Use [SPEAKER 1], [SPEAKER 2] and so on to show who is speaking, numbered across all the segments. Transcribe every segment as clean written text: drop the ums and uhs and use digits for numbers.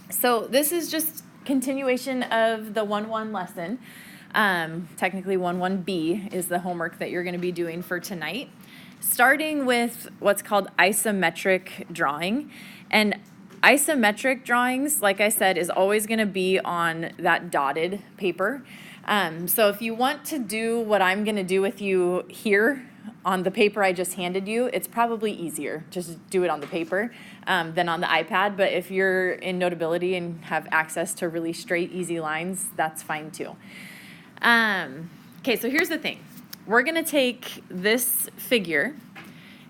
[SPEAKER 1] So this is just continuation of the 1-1 lesson. Technically 1-1B is the homework that you're going to be doing for tonight, starting with what's called isometric drawing. And isometric drawings, like I said, is always going to be on that dotted paper. So if you want to do what I'm going to do with you here on the paper I just handed you, it's probably easier just do it on the paper than on the iPad. But if you're in Notability and have access to really straight, easy lines, that's fine too. Okay, so here's the thing. We're going to take this figure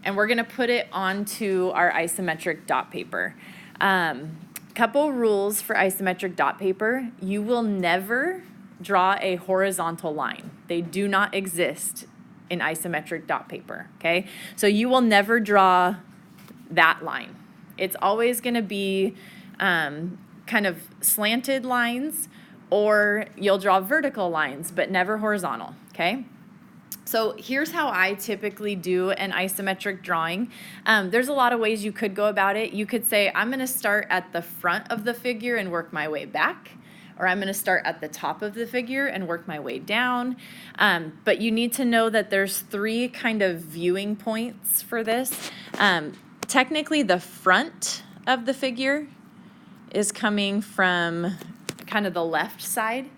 [SPEAKER 1] and we're going to put it onto our isometric dot paper. Couple rules for isometric dot paper. You will never draw a horizontal line. They do not exist in isometric dot paper, okay? So you will never draw that line. It's always going to be kind of slanted lines, or you'll draw vertical lines, but never horizontal, okay? So here's how I typically do an isometric drawing. There's a lot of ways you could go about it. You could say, I'm going to start at the front of the figure and work my way back, or I'm going to start at the top of the figure and work my way down. But you need to know that there's 3 kind of viewing points for this. Technically, the front of the figure is coming from kind of the left side,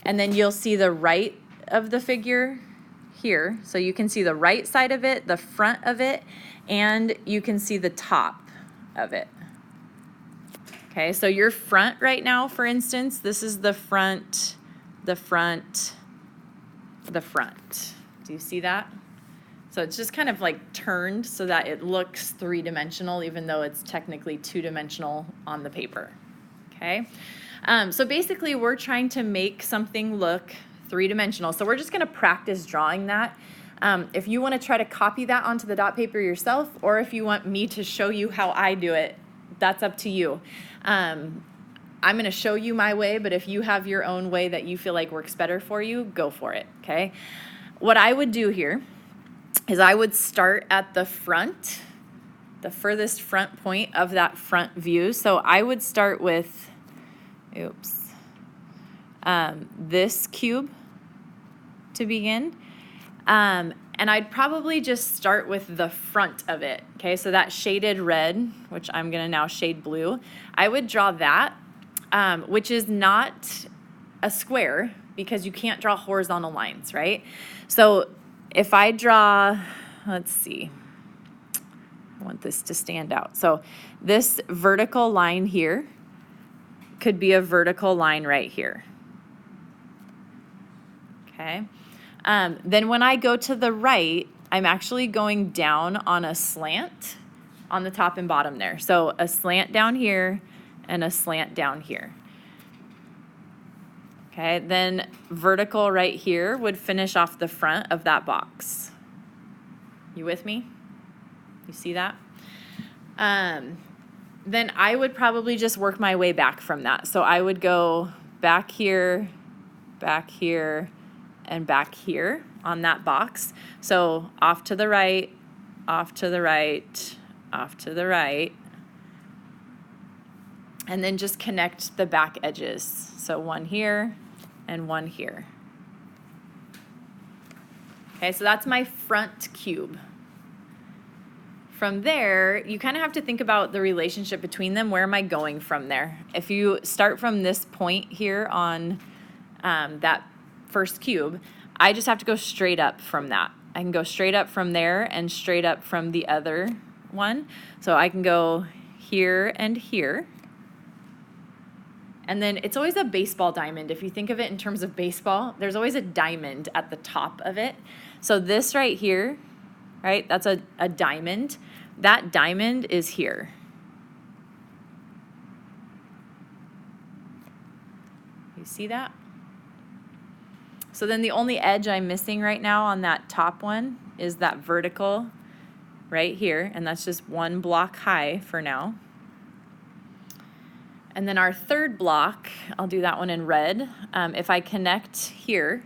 [SPEAKER 1] and then you'll see the right of the figure here. So you can see the right side of it, the front of it, and you can see the top of it. Okay, so your front right now, for instance, this is the front, the front, the front. Do you see that? So it's just kind of like turned so that it looks 3-dimensional, even though it's technically 2-dimensional on the paper. Okay, so basically we're trying to make something look 3-dimensional. So we're just going to practice drawing that. If you want to try to copy that onto the dot paper yourself, or if you want me to show you how I do it, that's up to you. I'm going to show you my way, but if you have your own way that you feel like works better for you, go for it, okay? What I would do here is I would start at the front, the furthest front point of that front view. So I would start with, this cube to begin. And I'd probably just start with the front of it, okay? So that shaded red, which I'm gonna now shade blue, I would draw that, which is not a square because you can't draw horizontal lines, right? So if I draw, let's see, I want this to stand out. So this vertical line here could be a vertical line right here, okay? Then when I go to the right, I'm actually going down on a slant on the top and bottom there. So a slant down here and a slant down here. Okay, then vertical right here would finish off the front of that box. You with me? You see that? Then I would probably just work my way back from that. So I would go back here, and back here on that box. So off to the right, off to the right, off to the right. And then just connect the back edges. So one here and one here. Okay, so that's my front cube. From there, you kind of have to think about the relationship between them. Where am I going from there? If you start from this point here on that first cube, I just have to go straight up from that. I can go straight up from there and straight up from the other one. So I can go here and here. And then it's always a baseball diamond. If you think of it in terms of baseball, there's always a diamond at the top of it. So this right here, right, that's a diamond. That diamond is here. You see that? So then the only edge I'm missing right now on that top one is that vertical right here, and that's just 1 block high for now. And then our third block, I'll do that one in red. If I connect here,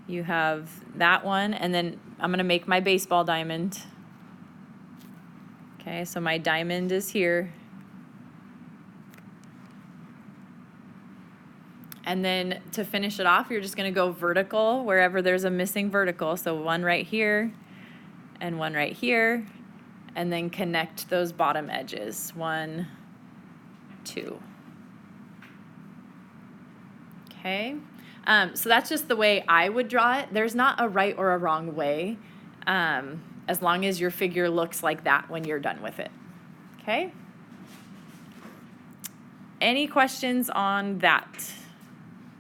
[SPEAKER 1] you have that one, and then I'm gonna make my baseball diamond. Okay, so my diamond is here. And then to finish it off, you're just going to go vertical wherever there's a missing vertical. So one right here and one right here, and then connect those bottom edges. 1, 2. Okay. So that's just the way I would draw it. There's not a right or a wrong way, as long as your figure looks like that when you're done with it. Okay? Any questions on that?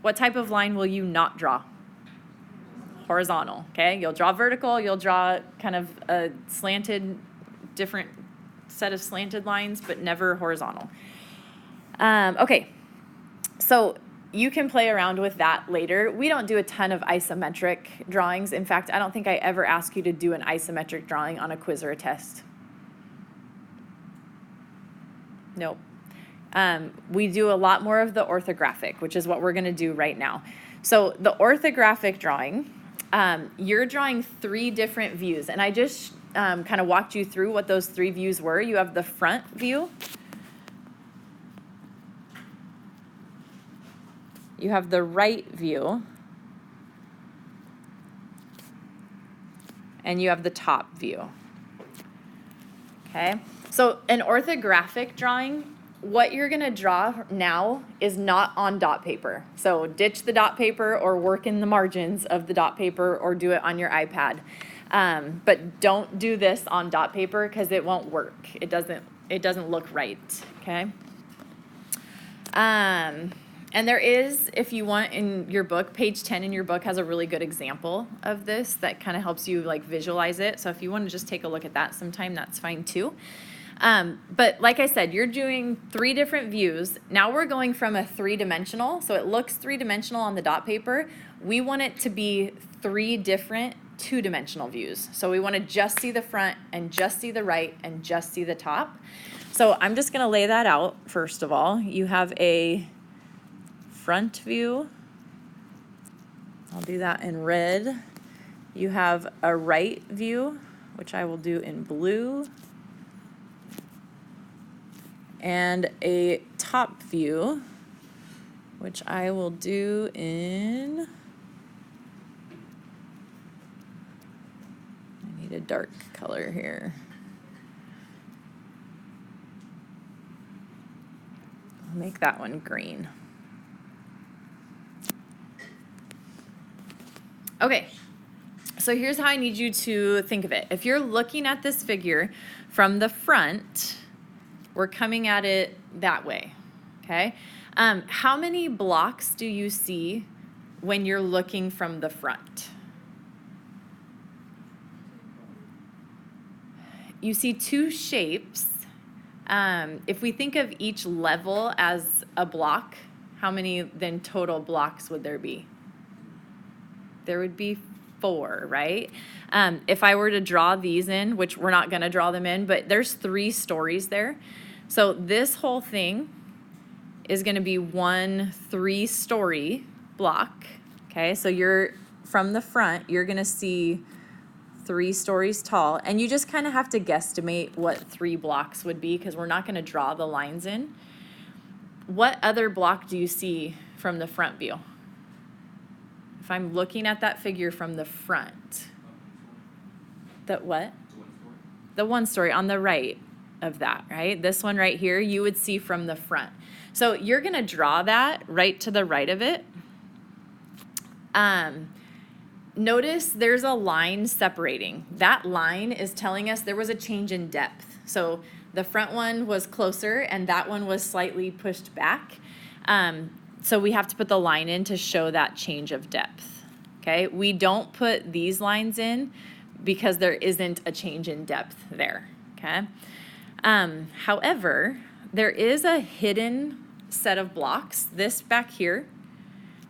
[SPEAKER 1] What type of line will you not draw? Horizontal, okay? You'll draw vertical, you'll draw kind of a slanted, different set of slanted lines, but never horizontal. Okay, so you can play around with that later. We don't do a ton of isometric drawings. In fact, I don't think I ever ask you to do an isometric drawing on a quiz or a test. Nope. We do a lot more of the orthographic, which is what we're going to do right now. So the orthographic drawing, you're drawing 3 different views, and I just kind of walked you through what those 3 views were. You have the front view, you have the right view, and you have the top view. Okay, so an orthographic drawing, what you're going to draw now is not on dot paper. So ditch the dot paper or work in the margins of the dot paper or do it on your iPad. But don't do this on dot paper because it won't work. It doesn't look right, okay? And there is, if you want, in your book, page 10 in your book has a really good example of this that kind of helps you like visualize it. So if you want to just take a look at that sometime, that's fine too. But like I said, you're doing 3 different views. Now we're going from a 3-dimensional, so it looks 3-dimensional on the dot paper. We want it to be 3 different 2-dimensional views. So we want to just see the front and just see the right and just see the top. So I'm just going to lay that out first of all. You have a front view. I'll do that in red. You have a right view, which I will do in blue. And a top view, which I will do in, I need a dark color here. I'll make that one green. Okay, so here's how I need you to think of it. If you're looking at this figure from the front, we're coming at it that way, okay? How many blocks do you see when you're looking from the front? You see 2 shapes. If we think of each level as a block, how many then total blocks would there be? There would be 4, right? If I were to draw these in, which we're not going to draw them in, but there's 3 stories there. So this whole thing is going to be 1 3-story block. Okay, so you're from the front, you're going to see 3 stories tall, and you just kind of have to guesstimate what 3 blocks would be because we're not going to draw the lines in. What other block do you see from the front view? If I'm looking at that figure from the front, that what? The 1 story on the right of that, right? This one right here, you would see from the front. So you're going to draw that right to the right of it. Notice there's a line separating. That line is telling us there was a change in depth. So the front one was closer and that one was slightly pushed back. So we have to put the line in to show that change of depth. Okay, we don't put these lines in because there isn't a change in depth there. Okay. However, there is a hidden set of blocks. This back here,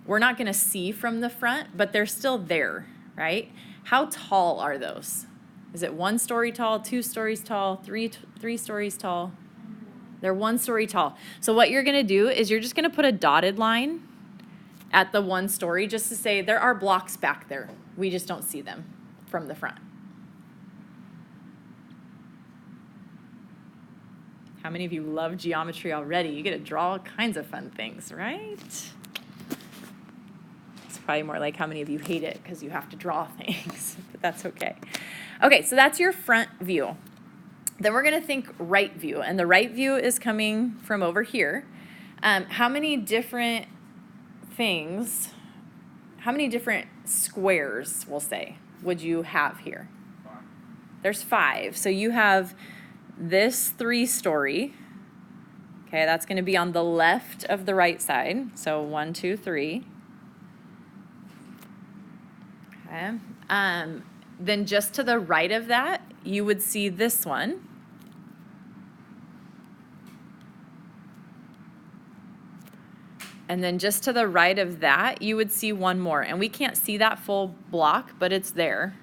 [SPEAKER 1] we're not going to see from the front, but they're still there, right? How tall are those? Is it 1 story tall, 2 stories tall, three stories tall? They're 1 story tall. So what you're going to do is you're just going to put a dotted line at the 1 story just to say there are blocks back there. We just don't see them from the front. How many of you love geometry already? You get to draw all kinds of fun things, right? probably more like how many of you hate it because you have to draw things, but that's okay. Okay, so that's your front view. Then we're going to think right view, and the right view is coming from over here. How many different things, how many different squares, we'll say, would you have here?
[SPEAKER 2] 5.
[SPEAKER 1] There's 5. So you have this 3-story. Okay, that's going to be on the left of the right side. So 1, 2, 3. Okay. Then just to the right of that, you would see this one. And then just to the right of that, you would see one more. And we can't see that full block, but it's there.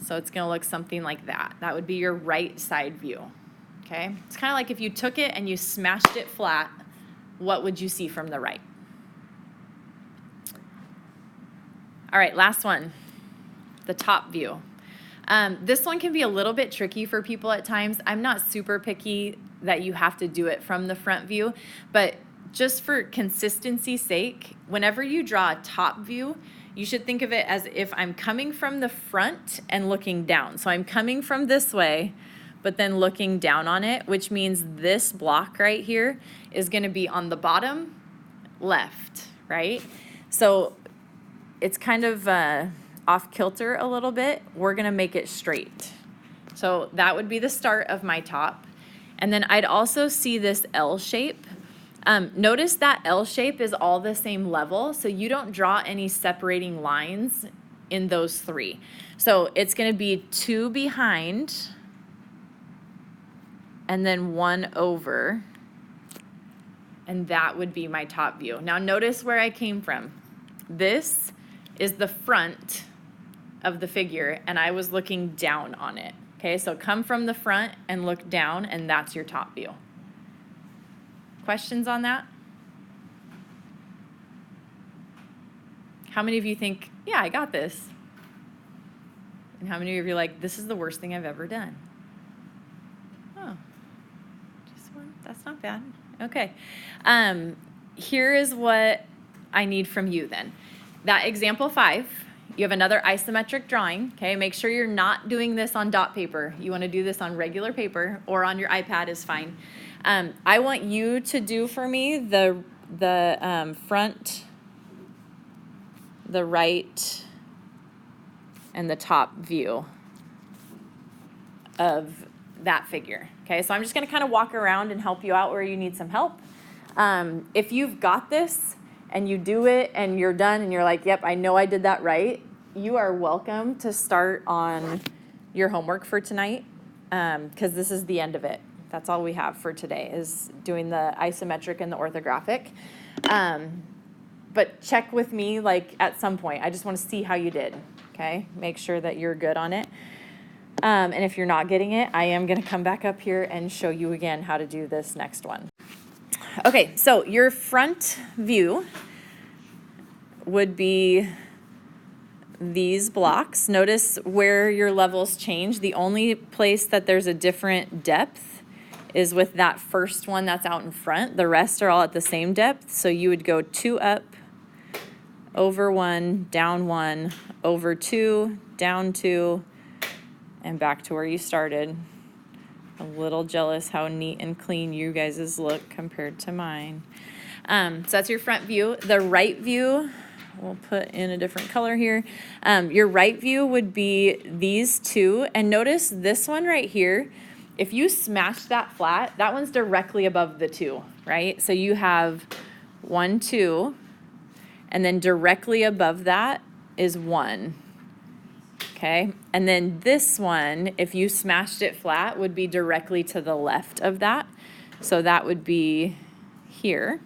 [SPEAKER 1] So it's going to look something like that. That would be your right side view. Okay? It's kind of like if you took it and you smashed it flat, what would you see from the right? All right, last one, the top view. This one can be a little bit tricky for people at times. I'm not super picky that you have to do it from the front view, but just for consistency's sake, whenever you draw a top view, you should think of it as if I'm coming from the front and looking down. So I'm coming from this way, but then looking down on it, which means this block right here is going to be on the bottom left, right? So it's kind of off kilter a little bit. We're going to make it straight. So that would be the start of my top. And then I'd also see this L shape. Notice that L shape is all the same level, so you don't draw any separating lines in those 3. So it's going to be 2 behind and then 1 over, and that would be my top view. Now notice where I came from. This is the front of the figure, and I was looking down on it. Okay, so come from the front and look down, and that's your top view. Questions on that? How many of you think, yeah, I got this? And how many of you are like, this is the worst thing I've ever done? Oh, just one. That's not bad. Okay. Here is what I need from you then. That example 5, you have another isometric drawing. Okay, make sure you're not doing this on dot paper. You want to do this on regular paper or on your iPad is fine. I want you to do for me the front, the right, and the top view of that figure. Okay, so I'm just going to kind of walk around and help you out where you need some help. If you've got this and you do it and you're done and you're like, yep, I know I did that right, you are welcome to start on your homework for tonight because this is the end of it. That's all we have for today is doing the isometric and the orthographic. But check with me like at some point. I just want to see how you did, okay? Make sure that you're good on it. And if you're not getting it, I am going to come back up here and show you again how to do this next one. Okay, so your front view would be these blocks. Notice where your levels change. The only place that there's a different depth is with that first one that's out in front. The rest are all at the same depth. So you would go 2 up, over 1, down 1, over 2, down 2, and back to where you started. A little jealous how neat and clean you guys' look compared to mine. So that's your front view. The right view, we'll put in a different color here. Your right view would be these 2. And notice this one right here, if you smash that flat, that one's directly above the 2, right? So you have 1, 2, and then directly above that is 1. Okay, and then this one, if you smashed it flat, would be directly to the left of that. So that would be here.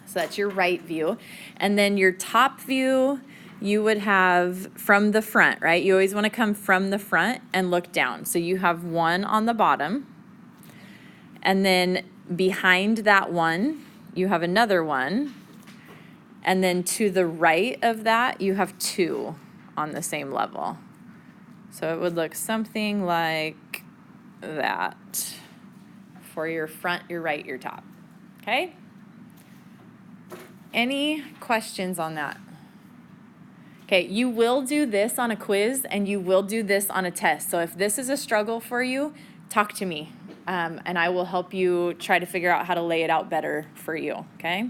[SPEAKER 1] So that's your right view. And then your top view, you would have from the front, right? You always want to come from the front and look down. So you have 1 on the bottom. And then behind that 1, you have another 1. And then to the right of that, you have 2 on the same level. So it would look something like that for your front, your right, your top. Okay? Any questions on that? Okay, you will do this on a quiz and you will do this on a test. So if this is a struggle for you, talk to me and I will help you try to figure out how to lay it out better for you, okay?